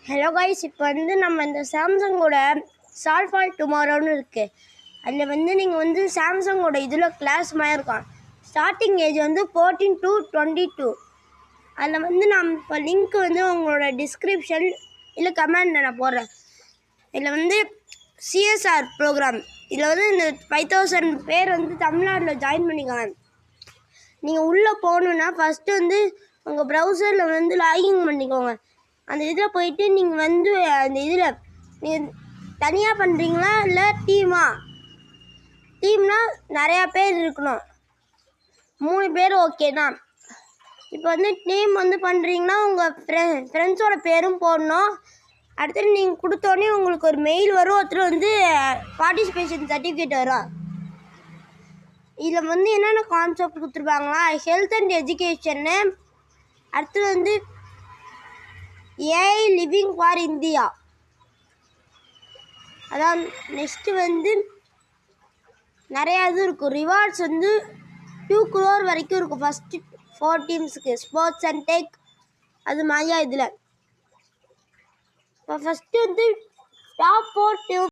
Hello guys, இப்போ நம்ம இந்த சாம்சங்கோட சால்வ் ஃபார் டுமாரோன்னு இருக்குது. அதில் நீங்கள் சாம்சங்கோட இதில் கிளாஸ் மாதிரி இருக்கும். Starting age 14 to 22. அதில் நான் இப்போ லிங்க் உங்களோட டிஸ்கிரிப்ஷன் இல்லை கமெண்டில் நான் போடுறேன். இதில் சிஎஸ்ஆர் ப்ரோக்ராம் இதில் இந்த 5000 பேர் தமிழ்நாட்டில் ஜாயின் பண்ணிக்காங்க. நீங்கள் உள்ளே போகணுன்னா ஃபஸ்ட்டு உங்கள் ப்ரௌசரில் லாகின் பண்ணிக்கோங்க. அந்த இதில் போயிட்டு நீங்கள் அந்த இதில் நீங்கள் தனியாக பண்ணுறீங்களா இல்லை டீம்னா நிறையா பேர் இருக்கணும். 3 பேர் ஓகே தான். இப்போ டீம் பண்ணுறீங்கன்னா உங்கள் ஃப்ரெண்ட்ஸோட பேரும் போடணும். அடுத்தது நீங்கள் கொடுத்தோன்னே உங்களுக்கு ஒரு மெயில் வரும். ஒருத்தர் பார்ட்டிசிபேஷன் சர்டிஃபிகேட் வரும். இதில் என்னென்ன கான்செப்ட் கொடுத்துருப்பாங்களா, ஹெல்த் அண்ட் எஜுகேஷன்னு, அடுத்தது ஏஐ லிவிங் ஃபார் இந்தியா. அதான் நெக்ஸ்ட்டு நிறையா இது இருக்கும். ரிவார்ட்ஸ் 2 crore வரைக்கும் இருக்கும் ஃபஸ்ட்டு 4 டீம்ஸுக்கு. ஸ்போர்ட்ஸ் அண்ட் டெக் அது மாதிரியா இதில் இப்போ ஃபஸ்ட்டு டாப் 4 டீம்